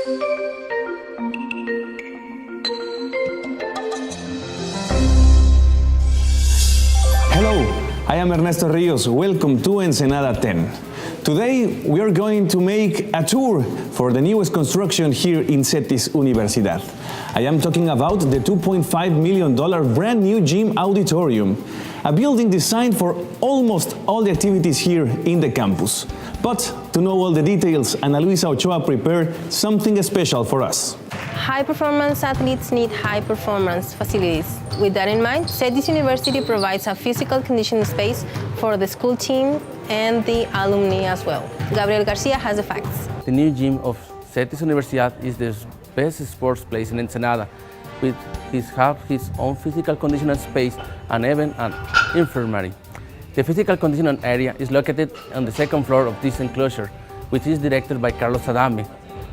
Hello, I am Ernesto Rios. Welcome to Ensenada 10. Today we are going to make a tour for the newest construction here in CETIS Universidad. I am talking about the $2.5 million brand new gym auditorium, a building designed for almost all the activities here in the campus. But to know all the details, Ana Luisa Ochoa prepared something special for us. High-performance athletes need high-performance facilities. With that in mind, CETIS University provides a physical conditioning space for the school team and the alumni as well. Gabriel Garcia has the facts. The new gym of CETIS Universidad is the best sports place in Ensenada. It has its own physical conditioning space and even an infirmary. The physical conditioning area is located on the second floor of this enclosure, which is directed by Carlos Adame.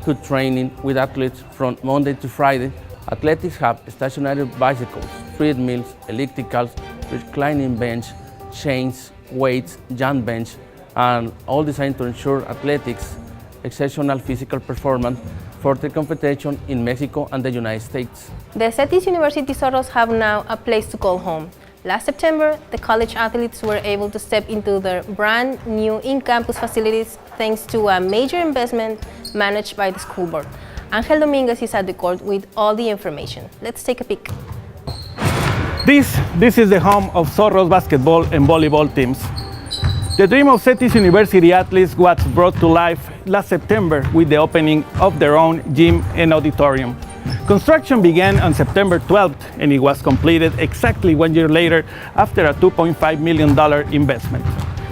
Good training with athletes from Monday to Friday. Athletics have stationary bicycles, treadmills, ellipticals, reclining bench, chains, weights, jump bench, and all designed to ensure athletics exceptional physical performance for the competition in Mexico and the United States. The CETIS University Zorros have now a place to call home. Last September, the college athletes were able to step into their brand new in-campus facilities thanks to a major investment managed by the school board. Angel Dominguez is at the court with all the information. Let's take a peek. This is the home of Zorros basketball and volleyball teams. The dream of CETIS University athletes was brought to life last September with the opening of their own gym and auditorium. Construction began on September 12th and it was completed exactly 1 year later after a $2.5 million investment.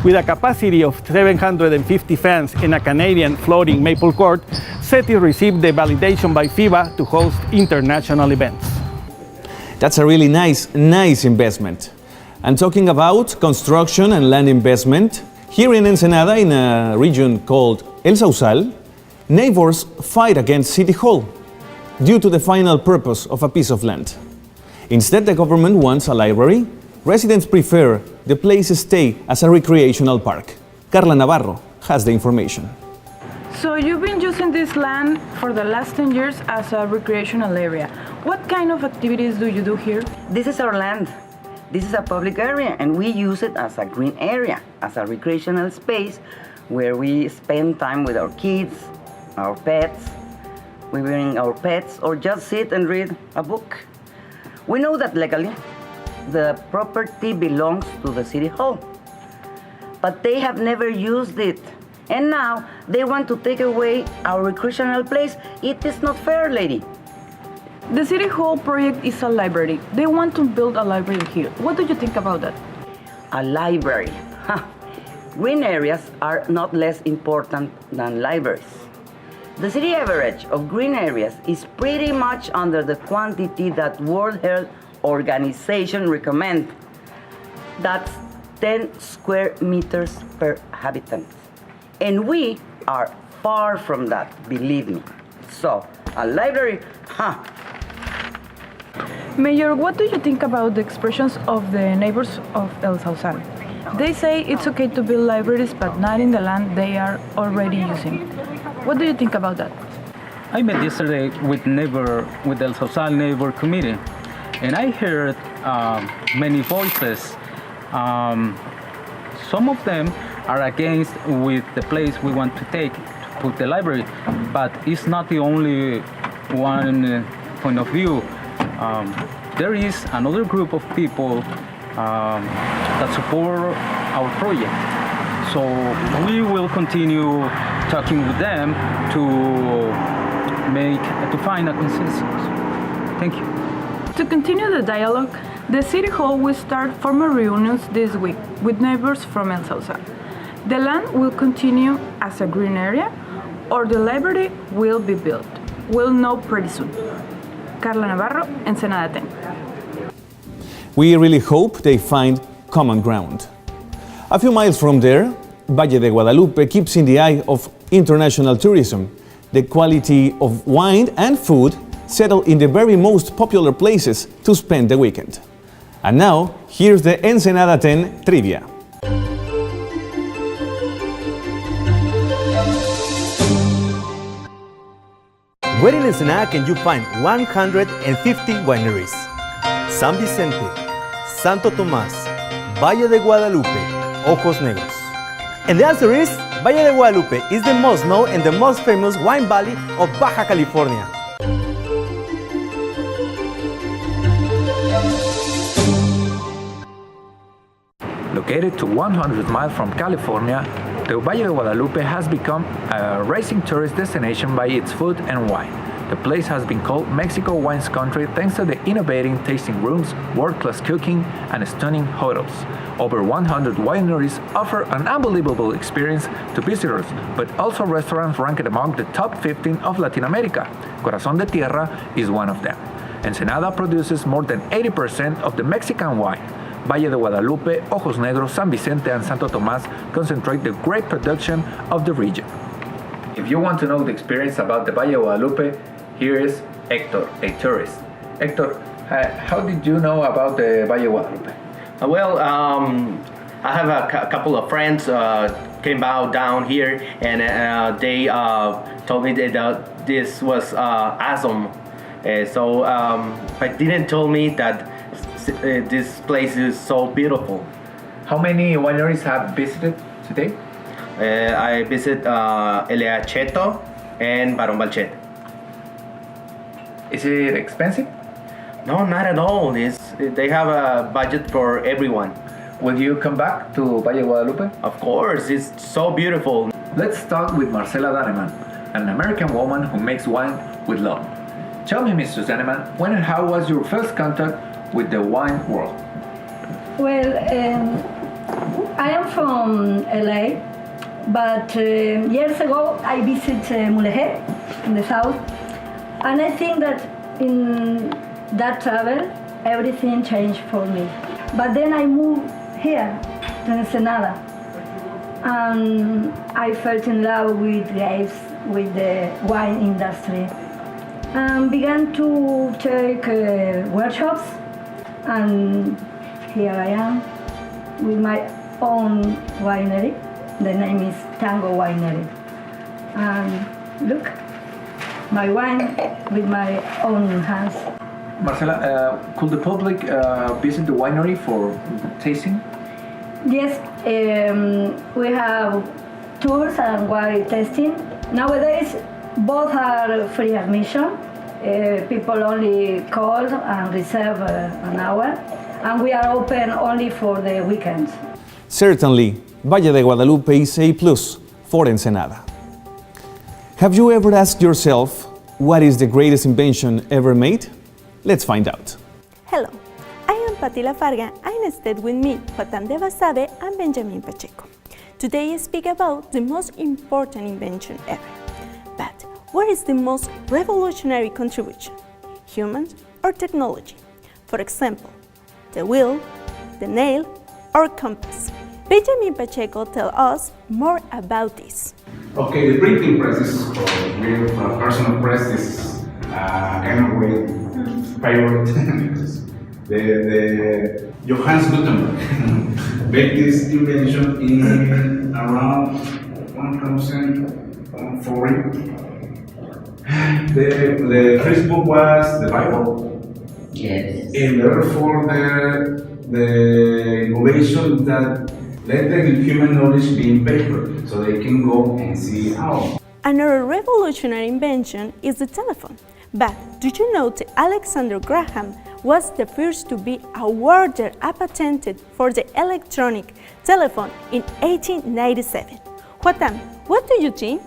With a capacity of 750 fans and a Canadian floating maple court, CETIS received the validation by FIBA to host international events. That's a really nice investment. And talking about construction and land investment, here in Ensenada, in a region called El Sausal, neighbors fight against City Hall due to the final purpose of a piece of land. Instead, the government wants a library. Residents prefer the place stay as a recreational park. Carla Navarro has the information. So you've been using this land for the last 10 years as a recreational area. What kind of activities do you do here? This is our land. This is a public area and we use it as a green area, as a recreational space where we spend time with our kids, our pets. We bring our pets or just sit and read a book. We know that legally the property belongs to the City Hall, but they have never used it. And now they want to take away our recreational place. It is not fair, lady. The City Hall project is a library. They want to build a library here. What do you think about that? A library. Green areas are not less important than libraries. The city average of green areas is pretty much under the quantity that World Health Organization recommends. That's 10 square meters per habitant. And we are far from that, believe me. So, a library, Mayor, what do you think about the expressions of the neighbors of El Sausal? They say it's okay to build libraries, but not in the land they are already using. What do you think about that? I met yesterday with the El Sausal neighbor committee, and I heard many voices. Some of them are against with the place we want to take to put the library, but it's not the only one point of view. There is another group of people that support our project. So we will continue talking with them to find a consensus. Thank you. To continue the dialogue, the City Hall will start formal reunions this week with neighbors from El Sausal. The land will continue as a green area or the library will be built. We'll know pretty soon. Carla Navarro, Ensenada 10. We really hope they find common ground. A few miles from there, Valle de Guadalupe keeps in the eye of international tourism. The quality of wine and food settle in the very most popular places to spend the weekend. And now, here's the Ensenada 10 trivia. Where in Ensenada can you find 150 wineries? San Vicente, Santo Tomás, Valle de Guadalupe, Ojos Negros. And the answer is, Valle de Guadalupe is the most known and the most famous wine valley of Baja California. Located to 100 miles from California, the Valle de Guadalupe has become a rising tourist destination by its food and wine. The place has been called Mexico Wine's Country thanks to the innovating tasting rooms, world-class cooking, and stunning hotels. Over 100 wineries offer an unbelievable experience to visitors, but also restaurants ranked among the top 15 of Latin America. Corazón de Tierra is one of them. Ensenada produces more than 80% of the Mexican wine. Valle de Guadalupe, Ojos Negros, San Vicente, and Santo Tomás concentrate the great production of the region. If you want to know the experience about the Valle de Guadalupe, here is Hector, a tourist. Hector, how did you know about the Valle de Guadalupe? I have a couple of friends came out down here, and they told me that this was awesome. But didn't tell me that this place is so beautiful. How many wineries have visited today? I visit El Acheto and Barón Balchet. Is it expensive? No, not at all. They have a budget for everyone. Will you come back to Valle de Guadalupe? Of course, it's so beautiful. Let's talk with Marcela Daneman, an American woman who makes wine with love. Tell me, Mrs. Daneman, when and how was your first contact with the wine world? Well, I am from LA, but years ago I visited Mulegé in the south, and I think that in that travel everything changed for me. But then I moved here to Ensenada, and I fell in love with grapes, with the wine industry, and began to take workshops, and here I am with my own winery. The name is Tango Winery. And look, my wine with my own hands. Marcela, could the public visit the winery for tasting? Yes, we have tours and wine tasting. Nowadays, both are free admission. People only call and reserve an hour, and we are open only for the weekends. Certainly, Valle de Guadalupe is a plus for Ensenada. Have you ever asked yourself, what is the greatest invention ever made? Let's find out. Hello, I am Pati Lafarga, and instead with me, Joaquín de Basabe and Benjamin Pacheco. Today I speak about the most important invention ever. But what is the most revolutionary contribution? Humans or technology? For example, the wheel, the nail, or compass. Benjamin Pacheco tells us more about this. Okay, the printing press is real personal press is kind of way favorite. the Johannes Gutenberg made this invention in around 1040. The first book was the Bible. Yes. And therefore the innovation that let the human knowledge be in paper, so they can go and see how. Another revolutionary invention is the telephone. But do you know that Alexander Graham was the first to be awarded a patent for the electronic telephone in 1897? Joaquín, what do you think?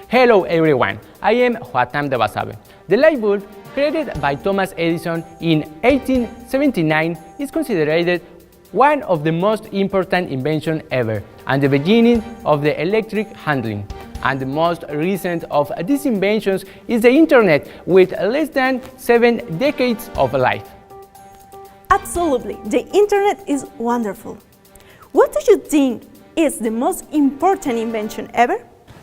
Hello everyone, I am Joaquín de Basabe. The light bulb, created by Thomas Edison in 1879, is considered one of the most important inventions ever, and the beginning of the electric handling. And the most recent of these inventions is the internet, with less than 7 decades of life. Absolutely, the internet is wonderful. What do you think is the most important invention ever?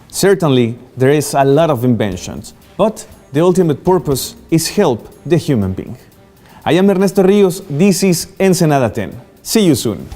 Certainly, there is a lot of inventions, but the ultimate purpose is help the human being. I am Ernesto Rios, this is Ensenada 10. See you soon.